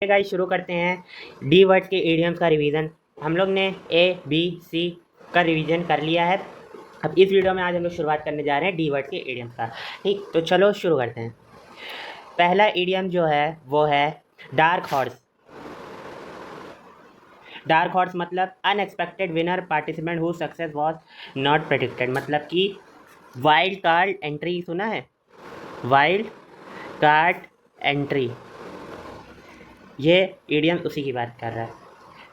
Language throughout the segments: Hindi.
गाइस शुरू करते हैं डी वर्ड के इडियम्स का रिवीजन। हम लोग ने ए बी सी का रिवीजन कर लिया है। अब इस वीडियो में आज हम लोग शुरुआत करने जा रहे हैं डी वर्ड के इडियम्स का। ठीक, तो चलो शुरू करते हैं। पहला इडियम जो है वो है डार्क हॉर्स। डार्क हॉर्स मतलब unexpected winner, participant who success was not predicted. मतलब कि वाइल्ड कार्ड एंट्री, सुना है? वाइल्ड कार्ड एंट्री, ये इडियम उसी की बात कर रहा है।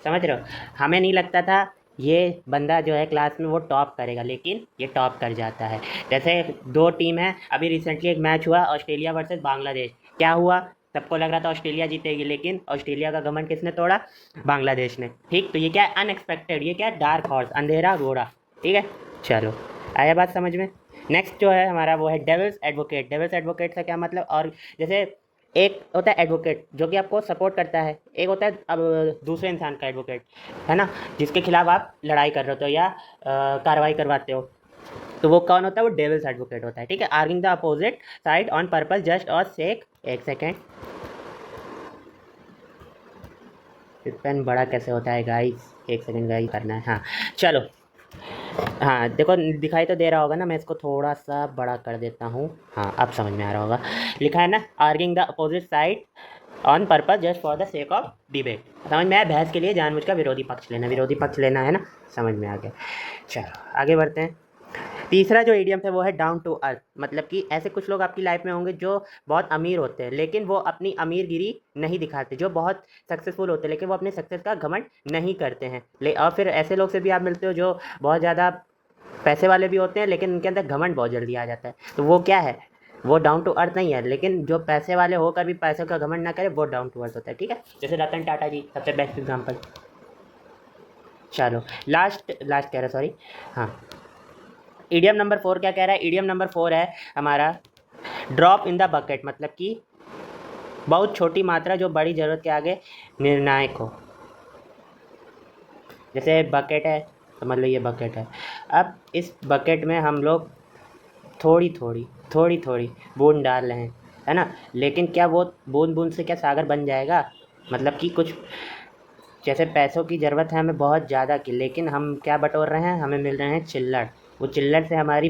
समझ रहे हो? हमें नहीं लगता था ये बंदा जो है क्लास में वो टॉप करेगा, लेकिन ये टॉप कर जाता है। जैसे दो टीम है, अभी रिसेंटली एक मैच हुआ ऑस्ट्रेलिया वर्सेस बांग्लादेश। क्या हुआ? सबको लग रहा था ऑस्ट्रेलिया जीतेगी, लेकिन ऑस्ट्रेलिया का घमंड किसने तोड़ा? बांग्लादेश ने। ठीक, तो ये क्या है? अनएक्सपेक्टेड। ये क्या है? डार्क हॉर्स, अंधेरा घोड़ा। ठीक है, चलो आया बात समझ में। नेक्स्ट जो है हमारा वो है डेविल्स एडवोकेट। डेविल्स एडवोकेट का क्या मतलब? और जैसे एक होता है एडवोकेट जो कि आपको सपोर्ट करता है, एक होता है अब दूसरे इंसान का एडवोकेट, है ना, जिसके खिलाफ आप लड़ाई कर रहे हो या कार्रवाई करवाते हो। तो वो कौन होता है? वो डेविल्स एडवोकेट होता है। ठीक है, arguing the opposite side on purpose just और सेक। एक सेकेंड, पेन बड़ा कैसे होता है गाइस? एक सेकेंड गाइस करना है। हाँ चलो, हाँ देखो दिखाई तो दे रहा होगा ना, मैं इसको थोड़ा सा बड़ा कर देता हूँ। हाँ अब समझ में आ रहा होगा। लिखा है ना, arguing the opposite side on purpose just for the sake of debate. समझ में आया? बहस के लिए जानबूझ का विरोधी पक्ष लेना, विरोधी पक्ष लेना, है ना? समझ में आ गया। चलो आगे बढ़ते हैं। तीसरा जो इडियम है वो है डाउन टू अर्थ। मतलब कि ऐसे कुछ लोग आपकी लाइफ में होंगे जो बहुत अमीर होते हैं, लेकिन वो अपनी अमीरगिरी नहीं दिखाते। जो बहुत सक्सेसफुल होते हैं, लेकिन वो अपने सक्सेस का घमंड नहीं करते हैं। और फिर ऐसे लोग से भी आप मिलते हो जो बहुत ज़्यादा पैसे वाले भी होते हैं, लेकिन उनके अंदर घमंड बहुत जल्दी आ जाता है। तो वो क्या है? वो डाउन टू अर्थ नहीं है। लेकिन जो पैसे वाले होकर भी पैसों का घमंड ना करे, वो डाउन टू अर्थ होता है। ठीक है, जैसे रतन टाटा जी सबसे बेस्ट एग्जाम्पल। चलो लास्ट लास्ट कह रहा, सॉरी। हाँ, इडियम नंबर 4 क्या कह रहा है? इडियम नंबर 4 है हमारा ड्रॉप इन द बकेट। मतलब कि बहुत छोटी मात्रा जो बड़ी ज़रूरत के आगे निर्णायक हो। जैसे बकेट है, समझ लो ये बकेट है। अब इस बकेट में हम लोग थोड़ी थोड़ी बूंद डाल रहे हैं, है ना? लेकिन क्या वो बूंद बूंद से क्या सागर बन जाएगा? मतलब कि कुछ जैसे पैसों की ज़रूरत है हमें बहुत ज़्यादा की, लेकिन हम क्या बटोर रहे हैं? हमें मिल रहे हैं चिल्लड़। वो चिल्लड़ से हमारी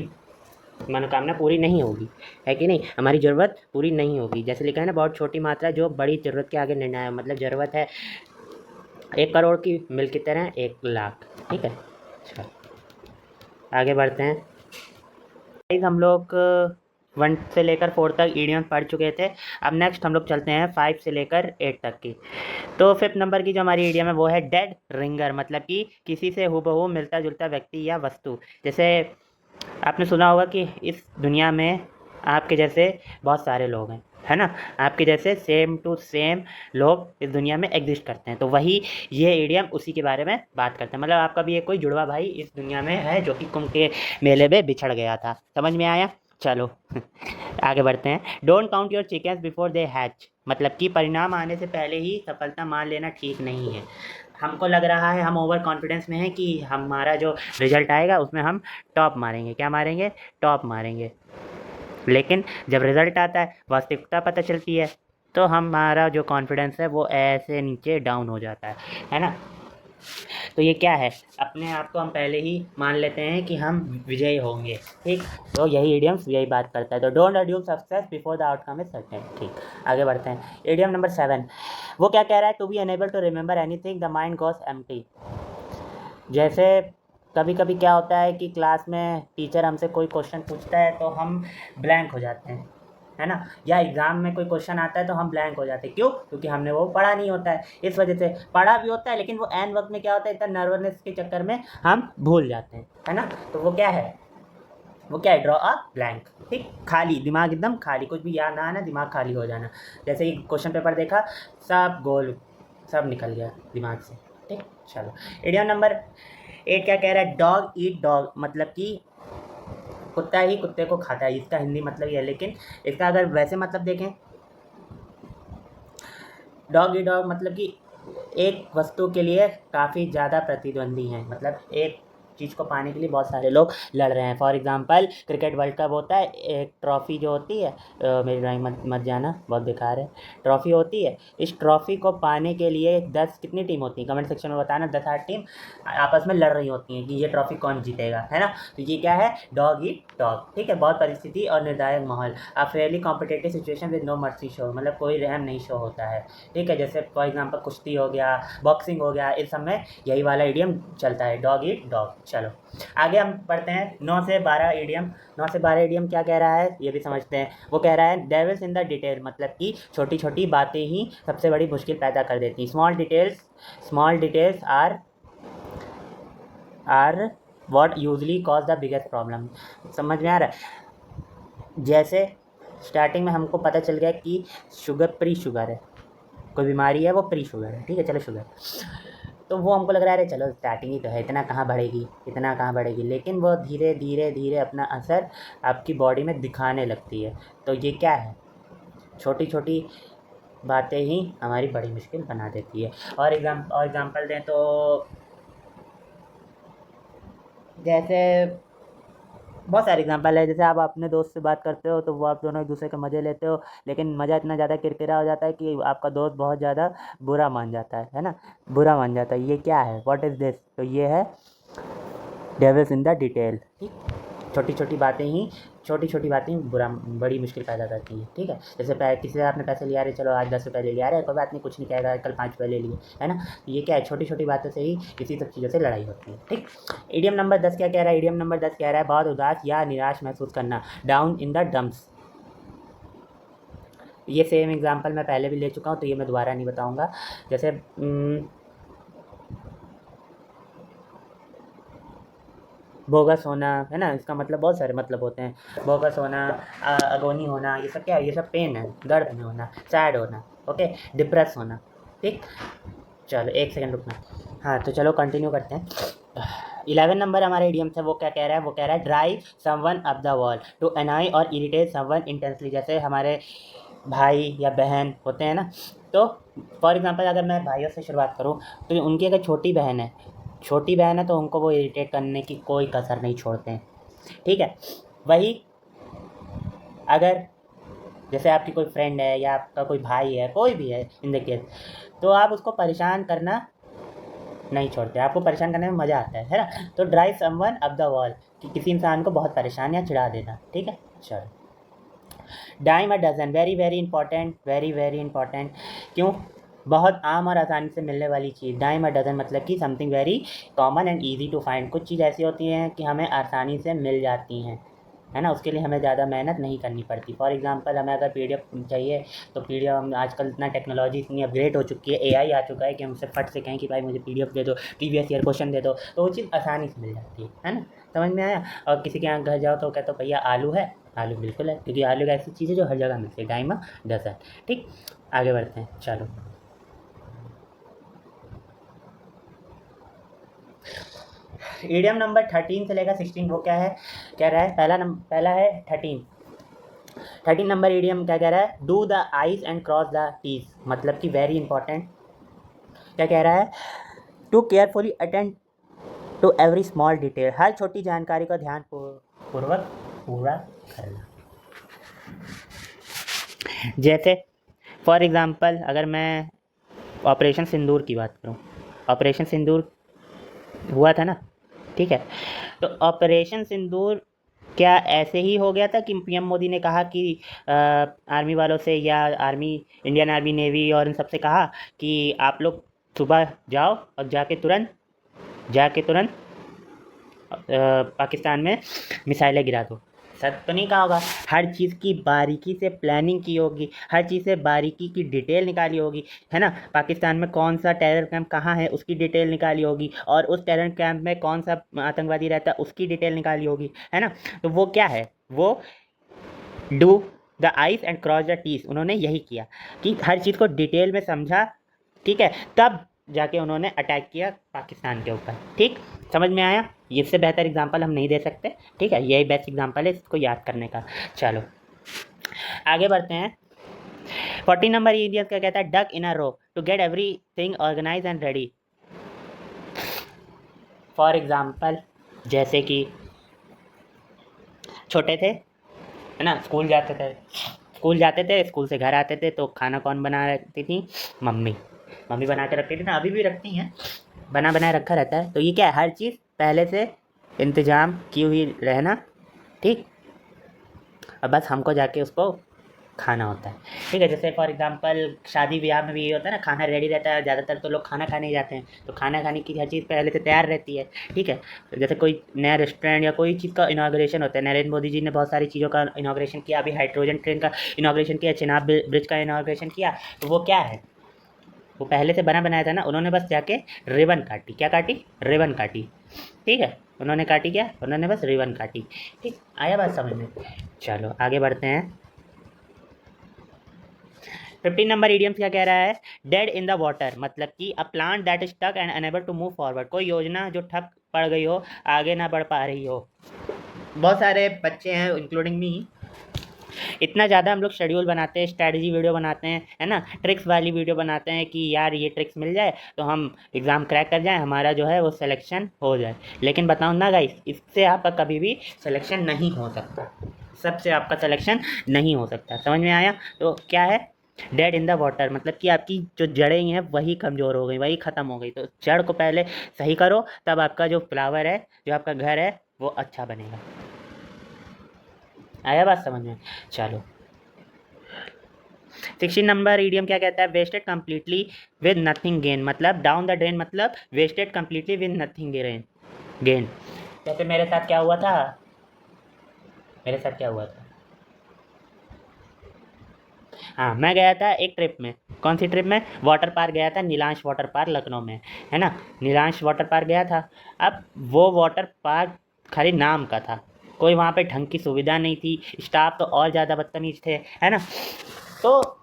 मनोकामना पूरी नहीं होगी, है कि नहीं? हमारी ज़रूरत पूरी नहीं होगी। जैसे लिखा है ना, बहुत छोटी मात्रा जो बड़ी ज़रूरत के आगे निर्णय है। मतलब ज़रूरत है 1 करोड़ की, मिल कितने हैं? 1 लाख। ठीक है, चलो आगे बढ़ते हैं। हम लोग 1 से लेकर 4 तक इडियम पढ़ चुके थे। अब नेक्स्ट हम लोग चलते हैं 5 से लेकर 8 तक की। तो 5th नंबर की जो हमारी इडियम है वो है डेड रिंगर। मतलब कि किसी से हूबहू मिलता जुलता व्यक्ति या वस्तु। जैसे आपने सुना होगा कि इस दुनिया में आपके जैसे बहुत सारे लोग हैं, है ना? आपके जैसे सेम टू सेम लोग इस दुनिया में एग्जिस्ट करते हैं। तो वही ये इडियम उसी के बारे में बात करते हैं। मतलब आपका भी एक कोई जुड़वा भाई इस दुनिया में है जो कि कुंभ के मेले में बिछड़ गया था। समझ में आया? चलो आगे बढ़ते हैं। Don't count your chickens before they hatch. मतलब कि परिणाम आने से पहले ही सफलता मान लेना ठीक नहीं है। हमको लग रहा है, हम ओवर कॉन्फिडेंस में हैं कि हमारा जो रिजल्ट आएगा उसमें हम टॉप मारेंगे। क्या मारेंगे? टॉप मारेंगे। लेकिन जब रिज़ल्ट आता है, वास्तविकता पता चलती है, तो हमारा जो कॉन्फिडेंस है वो ऐसे नीचे डाउन हो जाता है ना? तो ये क्या है? अपने आप को हम पहले ही मान लेते हैं कि हम विजयी होंगे। ठीक, तो यही इडियम्स यही बात करता है। तो don't assume success before the outcome is certain. ठीक, आगे बढ़ते हैं। इडियम नंबर 7 वो क्या कह रहा है? To be unable to remember anything the mind goes empty. जैसे कभी कभी क्या होता है कि क्लास में टीचर हमसे कोई क्वेश्चन पूछता है तो हम ब्लैंक हो जाते हैं, है ना? या एग्ज़ाम में कोई क्वेश्चन आता है तो हम ब्लैंक हो जाते हैं। क्यों? क्योंकि हमने वो पढ़ा नहीं होता है। इस वजह से पढ़ा भी होता है, लेकिन वो एन वक्त में क्या होता है, इतना नर्वसनेस के चक्कर में हम भूल जाते हैं, है ना? तो वो क्या है? वो क्या है? Draw a blank. ठीक, खाली दिमाग, एकदम खाली, कुछ भी याद ना आना, दिमाग खाली हो जाना। जैसे ही क्वेश्चन पेपर देखा, सब गोल, सब निकल गया दिमाग से। ठीक, चलो इडियम नंबर 8 क्या कह रहा है? Dog eat dog. मतलब कि कुत्ता ही कुत्ते को खाता है, इसका हिंदी मतलब ये है। लेकिन इसका अगर वैसे मतलब देखें, डॉग ईट डॉग मतलब कि एक वस्तु के लिए काफ़ी ज़्यादा प्रतिद्वंदी हैं। मतलब एक चीज़ को पाने के लिए बहुत सारे लोग लड़ रहे हैं। For example cricket world cup होता है, एक ट्रॉफ़ी जो होती है, मेरी ड्राइंग मत जाना, बहुत बेकार है, ट्रॉफ़ी होती है। इस ट्रॉफ़ी को पाने के लिए 10 कितनी टीम होती है, कमेंट सेक्शन में बताना। 10-8 टीम आपस में लड़ रही होती हैं कि ये ट्रॉफ़ी कौन जीतेगा, है ना। तो ये क्या है, डॉग ईट डॉग, ठीक है। बहुत परिस्थिति और निर्णायक माहौल, a fairly competitive situation with no mercy show, मतलब कोई रहम नहीं शो होता है, ठीक है। जैसे फॉर एग्जांपल कुश्ती हो गया, बॉक्सिंग हो गया, इस सब में यही वाला इडियम चलता है, डॉग ईट डॉग। चलो आगे हम पढ़ते हैं 9 से 12 इडियम। 9 से 12 इडियम क्या कह रहा है ये भी समझते हैं। वो कह रहा है डेविल्स इन द डिटेल, मतलब कि छोटी छोटी बातें ही सबसे बड़ी मुश्किल पैदा कर देती हैं। Small details are what usually cause the biggest problem. समझ में आ रहा है। जैसे स्टार्टिंग में हमको पता चल गया कि प्री शुगर है, कोई बीमारी है वो प्री शुगर है, ठीक है, चलो शुगर। तो वो हमको लग रहा है अरे चलो स्टार्टिंग ही तो है, इतना कहाँ बढ़ेगी, लेकिन वो धीरे धीरे अपना असर आपकी बॉडी में दिखाने लगती है। तो ये क्या है, छोटी छोटी बातें ही हमारी बड़ी मुश्किल बना देती है। और एग्जाम्पल दें तो जैसे बहुत सारे एग्जांपल है। जैसे आप अपने दोस्त से बात करते हो तो वो आप दोनों एक दूसरे के मज़े लेते हो, लेकिन मज़ा इतना ज़्यादा किरकिरा हो जाता है कि आपका दोस्त बहुत ज़्यादा बुरा मान जाता है ना, बुरा मान जाता है। ये क्या है, व्हाट इज़ दिस। तो ये है डेविल्स इन द डिटेल, ठीक। छोटी छोटी बातें बड़ी मुश्किल पैदा करती हैं, ठीक है। जैसे किसी से आपने पैसे लिया, रहे चलो आज 10 रुपये ले लिया, अरे कोई बात नहीं, कुछ नहीं कहेगा, कल 5 रुपये ले लिए, है ना। ये क्या है, छोटी छोटी बातों से ही इसी सब चीज़ों से लड़ाई होती है, ठीक। इडियम नंबर 10 क्या कह रहा है, इडियम नंबर 10 कह रहा है बहुत उदास या निराश महसूस करना, डाउन इन द डम्प्स। ये सेम एग्जाम्पल मैं पहले भी ले चुका हूँ, तो ये मैं दोबारा नहीं बताऊँगा। जैसे बोगस होना, है ना, इसका मतलब बहुत सारे मतलब होते हैं। बोगस होना, अगोनी होना, ये सब क्या है, ये सब पेन है, दर्द में होना, सैड होना, ओके, डिप्रेस होना, ठीक। चलो 1 सेकंड रुकना। हाँ तो चलो कंटिन्यू करते हैं। 11 नंबर हमारे इडियम से वो क्या कह रहा है, वो कह रहा है drive someone up the wall, to annoy और इरिटेट समवन इंटेंसली। जैसे हमारे भाई या बहन होते हैं ना, तो फॉर एग्जांपल अगर मैं भाइयों से शुरुआत करूँ तो उनकी अगर छोटी बहन है तो उनको वो इरिटेट करने की कोई कसर नहीं छोड़ते हैं, ठीक है। वही अगर जैसे आपकी कोई फ्रेंड है या आपका कोई भाई है, कोई भी है इन द केस, तो आप उसको परेशान करना नहीं छोड़ते, आपको परेशान करने में मज़ा आता है ना। तो drive someone up the wall, कि किसी इंसान को बहुत परेशान या चिढ़ा देना, ठीक है। चलो dime a dozen, very important. क्यों, बहुत आम और आसानी से मिलने वाली चीज़। डाइम अ डजन मतलब कि something very common and easy to find. कुछ चीज़ ऐसी होती हैं कि हमें आसानी से मिल जाती हैं, है ना, उसके लिए हमें ज़्यादा मेहनत नहीं करनी पड़ती। फॉर एग्जांपल हमें अगर पीडीएफ चाहिए तो पीडीएफ, हम आजकल इतना टेक्नोलॉजी इतनी अपग्रेड हो चुकी है, एआई आ चुका है कि हम उससे फट से कहें कि भाई मुझे पीडीएफ दे दो, प्रीवियस ईयर क्वेश्चन दे दो, तो वो चीज़ आसानी से मिल जाती है ना। समझ में आया। और किसी के यहाँ घर जाओ तो कहते हो भैया आलू है, आलू बिल्कुल है, क्योंकि आलू एक ऐसी चीज़ है जो हर जगह मिलती है, डाइम अ डजन, ठीक। आगे बढ़ते हैं, चलो। इडियम नंबर 13 से लेकर 16 वो क्या है, कह रहा है पहला है 13 नंबर इडियम क्या कह रहा है, dot the i's and cross the t's, मतलब कि वेरी इंपॉर्टेंट। क्या कह रहा है, to carefully attend to every small detail, हर छोटी जानकारी को ध्यान पूर्वक पूरा करना। जैसे फॉर एग्जांपल अगर मैं ऑपरेशन सिंदूर की बात करूं, ऑपरेशन सिंदूर हुआ था ना, ठीक है। तो ऑपरेशन सिंदूर क्या ऐसे ही हो गया था कि पीएम मोदी ने कहा कि आर्मी वालों से या इंडियन आर्मी नेवी और इन सबसे कहा कि आप लोग सुबह जाओ और जाके तुरंत पाकिस्तान में मिसाइलें गिरा दो। सच तो नहीं कहा होगा, हर चीज़ की बारीकी से प्लानिंग की होगी, हर चीज़ से बारीकी की डिटेल निकाली होगी, है ना। पाकिस्तान में कौन सा टेरर कैंप कहाँ है उसकी डिटेल निकाली होगी, और उस टेरर कैंप में कौन सा आतंकवादी रहता है उसकी डिटेल निकाली होगी, है ना। तो वो क्या है, वो dot the i's and cross the t's, उन्होंने यही किया कि हर चीज़ को डिटेल में समझा, ठीक है, तब जाके उन्होंने अटैक किया पाकिस्तान के ऊपर, ठीक। समझ में आया। इससे बेहतर एग्जांपल हम नहीं दे सकते, ठीक है, यही बेस्ट एग्जांपल है इसको याद करने का। चलो आगे बढ़ते हैं। 14 नंबर एरिया क्या कहता है, duck in a row to get everything organise and ready. For example जैसे कि छोटे थे, है ना, स्कूल जाते थे, स्कूल से घर आते थे तो खाना कौन बना रखती थी? मम्मी। मम्मी बना के रखती थी ना, अभी भी रखती हैं, बना बनाए रखा रहता है। तो ये क्या है, हर चीज़ पहले से इंतज़ाम की हुई रहना, ठीक। और बस हमको जाके उसको खाना होता है, ठीक है। जैसे फॉर एग्जांपल शादी ब्याह में भी ये होता है ना, खाना रेडी रहता है, ज़्यादातर तो लोग खाना खाने ही जाते हैं, तो खाना खाने की हर चीज़ पहले से तैयार रहती है, ठीक है। तो जैसे कोई नया रेस्टोरेंट या कोई चीज़ का इनाग्रेशन होता है, नरेंद्र मोदी जी ने बहुत सारी चीज़ों का इनाग्रेशन किया, अभी हाइड्रोजन ट्रेन का इनाग्रेशन किया, चिनाब ब्रिज का इनाग्रेशन किया, तो वो क्या है, वो पहले से बना बनाया था ना, उन्होंने बस जाके रिबन काटी, क्या काटी? रिबन काटी, ठीक है। उन्होंने काटी क्या? उन्होंने बस रिबन काटी, ठीक। आया बात समझ में? चलो आगे बढ़ते हैं। 15 नंबर इडियम्स क्या कह रहा है? डेड इन द वाटर, मतलब कि a plant that is stuck and unable to move forward, कोई योजना जो ठप पड़ गई हो, आगे ना बढ़ पा रही हो। बहुत सारे बच्चे हैं इंक्लूडिंग मी, इतना ज़्यादा हम लोग शेड्यूल बनाते हैं, स्ट्रैटेजी वीडियो बनाते हैं, है ना, ट्रिक्स वाली वीडियो बनाते हैं कि यार ये ट्रिक्स मिल जाए तो हम एग्ज़ाम क्रैक कर जाए, हमारा जो है वो सिलेक्शन हो जाए। लेकिन बताऊँ ना गाइस, इससे आपका कभी भी सिलेक्शन नहीं हो सकता, सबसे आपका सिलेक्शन नहीं हो सकता। समझ में आया? तो क्या है डेड इन द वाटर, मतलब कि आपकी जो जड़ें हैं वही कमज़ोर हो गई, वही ख़त्म हो गई। तो जड़ को पहले सही करो, तब आपका जो फ्लावर है, जो आपका घर है, वो अच्छा बनेगा। आया बात समझ में? चलो 16 नंबर इडियम क्या कहता है? Wasted completely with nothing gain, मतलब डाउन द ड्रेन, मतलब wasted completely with nothing gain. जैसे मेरे साथ क्या हुआ था, मेरे साथ क्या हुआ था, हाँ, मैं गया था एक ट्रिप में। कौन सी ट्रिप में? वाटर पार्क गया था, नीलांश वाटर पार्क लखनऊ में, है ना। नीलांश वाटर पार्क गया था। अब वो वाटर पार्क खाली नाम का था, कोई वहाँ पे ढंग की सुविधा नहीं थी, स्टाफ तो और ज़्यादा बदतमीज थे, है ना। तो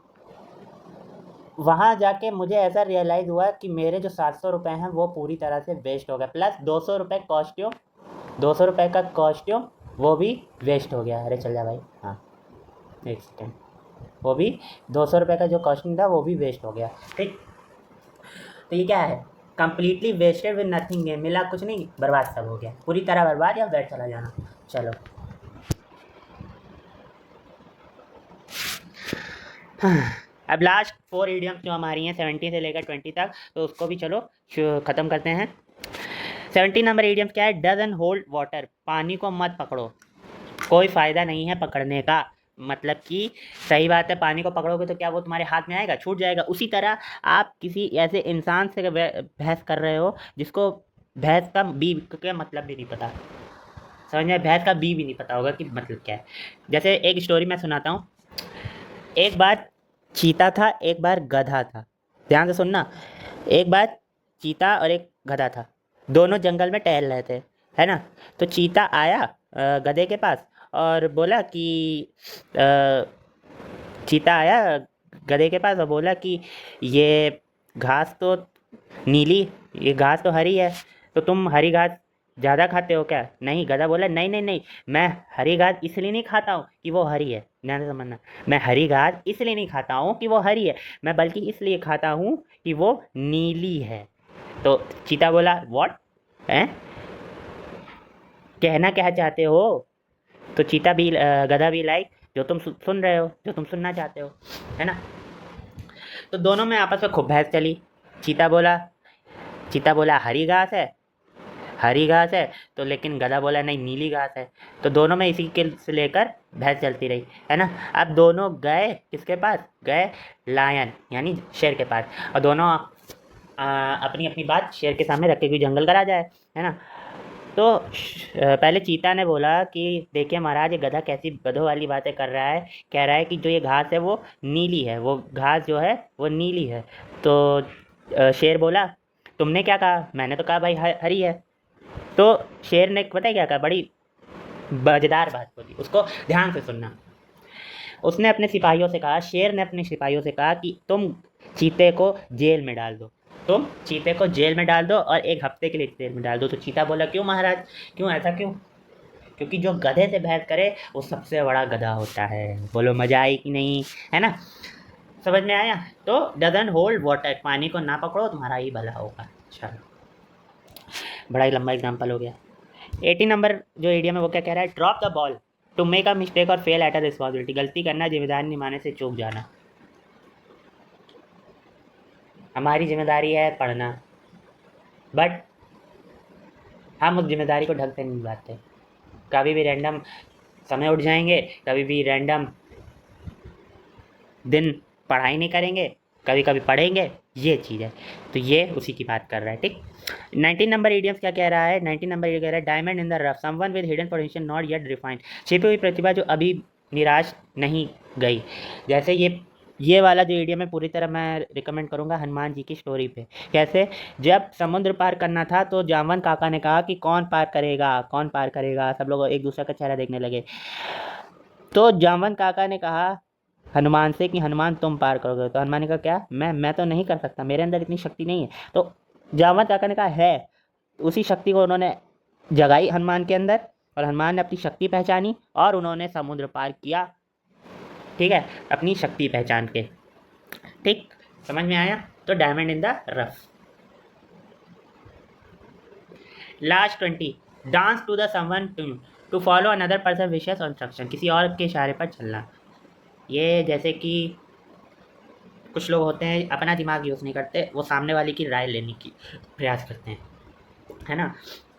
वहाँ जाके मुझे ऐसा रियलाइज़ हुआ कि मेरे जो 700 रुपये हैं वो पूरी तरह से वेस्ट हो गए, प्लस 200 रुपये कॉस्ट्यूम, 200 रुपये का कॉस्ट्यूम वो भी वेस्ट हो गया। अरे चल जा भाई, हाँ एक सेकेंड, वो भी 200 रुपये का जो कॉस्ट्यूम था वो भी वेस्ट हो गया, ठीक। तो ये क्या है? Completely wasted with nothing gain, मिला कुछ नहीं, बर्बाद सब हो गया, पूरी तरह बर्बाद या बैठ चला जाना। चलो अब लास्ट 4 इडियम्स जो हमारी हैं 70 से लेकर 20 तक, तो उसको भी चलो ख़त्म करते हैं। 70 नंबर इडियम्स क्या है? डजन होल्ड वाटर, पानी को मत पकड़ो, कोई फ़ायदा नहीं है पकड़ने का, मतलब कि सही बात है, पानी को पकड़ोगे तो क्या वो तुम्हारे हाथ में आएगा? छूट जाएगा। उसी तरह आप किसी ऐसे इंसान से बहस कर रहे हो जिसको भैंस का बी का मतलब भी नहीं पता, समझ में? भैंस का बी भी नहीं पता होगा कि मतलब क्या है। जैसे एक स्टोरी मैं सुनाता हूँ। एक बार चीता था, एक बार गधा था, ध्यान से सुनना। एक बार चीता और एक गधा था, दोनों जंगल में टहल रहे थे, है ना। तो चीता आया गधे के पास और बोला कि अ, चीता आया गधे के पास और बोला कि ये घास तो नीली, ये घास तो हरी है, तो तुम हरी घास ज़्यादा खाते हो क्या? नहीं, गधा बोला नहीं नहीं नहीं, मैं हरी घास इसलिए नहीं खाता हूँ कि वो हरी है, ध्यान से समझना, मैं हरी घास इसलिए नहीं खाता हूँ कि वो हरी है, मैं बल्कि इसलिए खाता हूँ कि वो नीली है। तो चीता बोला व्हाट है, कहना क्या चाहते हो? तो चीता भी गधा भी लाइक जो तुम सुन रहे हो, जो तुम सुनना चाहते हो, है ना। तो दोनों में आपस में खूब बहस चली। चीता बोला चीता बोला हरी घास है, हरी घास है, तो लेकिन गधा बोला नहीं नीली घास है। तो दोनों में इसी के से लेकर बहस चलती रही, है ना। अब दोनों गए किसके पास? गए लायन यानी शेर के पास, और दोनों अपनी अपनी बात शेर के सामने रख के कोई जंगल का राजा है ना। तो पहले चीता ने बोला कि देखिए महाराज, ये गधा कैसी गधों वाली बातें कर रहा है, कह रहा है कि जो ये घास है वो नीली है, वो घास जो है वो नीली है। तो शेर बोला तुमने क्या कहा? मैंने तो कहा भाई हरी है। तो शेर ने पता है क्या कहा? बड़ी मजेदार बात बोली, उसको ध्यान से सुनना। उसने अपने सिपाहियों से कहा, शेर ने अपने सिपाहियों से कहा कि तुम चीते को जेल में डाल दो, तुम चीते को जेल में डाल दो और 1 हफ्ते के लिए जेल में डाल दो। तो चीता बोला क्यों महाराज, क्यों, ऐसा क्यों? क्योंकि जो गधे से बहस करे वो सबसे बड़ा गधा होता है। बोलो मजा आई कि नहीं, है ना। समझ में आया? तो डजन होल्ड वाटर, पानी को ना पकड़ो, तुम्हारा ही भला होगा। चलो बड़ा ही लंबा एग्जाम्पल हो गया। 18 नंबर जो इडियम है वो क्या कह रहा है, drop the ball to make a mistake और फेल एट अ रिस्पॉन्सिबिलिटी, गलती करना, जिम्मेदारी निभाने से चूक जाना। हमारी जिम्मेदारी है पढ़ना, बट हम उस जिम्मेदारी को ढंग से नहीं निभाते। कभी भी रैंडम समय उठ जाएंगे, कभी भी रैंडम दिन पढ़ाई नहीं करेंगे, कभी कभी पढ़ेंगे, ये चीज़ है। तो ये उसी की बात कर रहा है, ठीक। 19 नंबर इडियम्स क्या कह रहा है, 19 नंबर ये कह रहा है, diamond in the rough, someone with hidden potential not yet refined, छिपी हुई प्रतिभा जो अभी निराश नहीं गई। जैसे ये वाला जो इडियम है पूरी तरह मैं रिकमेंड करूँगा हनुमान जी की स्टोरी पे। कैसे, जब समुद्र पार करना था तो जामवन काका ने कहा कि कौन पार करेगा, कौन पार करेगा, सब लोग एक दूसरे का चेहरा देखने लगे। तो जामवन काका ने कहा हनुमान से कि हनुमान तुम पार करोगे। तो हनुमान ने कहा क्या, मैं तो नहीं कर सकता, मेरे अंदर इतनी शक्ति नहीं है। तो जामवन काका ने कहा है, उसी शक्ति को उन्होंने जगाई हनुमान के अंदर, और हनुमान ने अपनी शक्ति पहचानी और उन्होंने समुद्र पार किया, ठीक है, अपनी शक्ति पहचान के। ठीक, समझ में आया। तो diamond in the rough. Last 20, dance to the someone to follow another person wishes और इंस्ट्रक्शन, किसी और के इशारे पर चलना। ये जैसे कि कुछ लोग होते हैं अपना दिमाग यूज़ नहीं करते, वो सामने वाले की राय लेने की प्रयास करते हैं, है ना।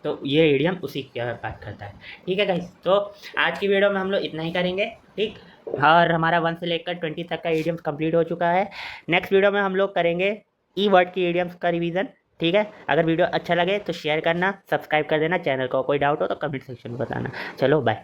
तो ये इडियम उसी की बात करता है, ठीक है गाइस। तो आज की वीडियो में हम लोग इतना ही करेंगे, ठीक। और हमारा 1 से लेकर 20 तक का इडियम्स कंप्लीट हो चुका है। नेक्स्ट वीडियो में हम लोग करेंगे ई वर्ड की इडियम्स का रिवीजन, ठीक है। अगर वीडियो अच्छा लगे तो शेयर करना, सब्सक्राइब कर देना चैनल को, कोई डाउट हो तो कमेंट सेक्शन में बताना। चलो बाय।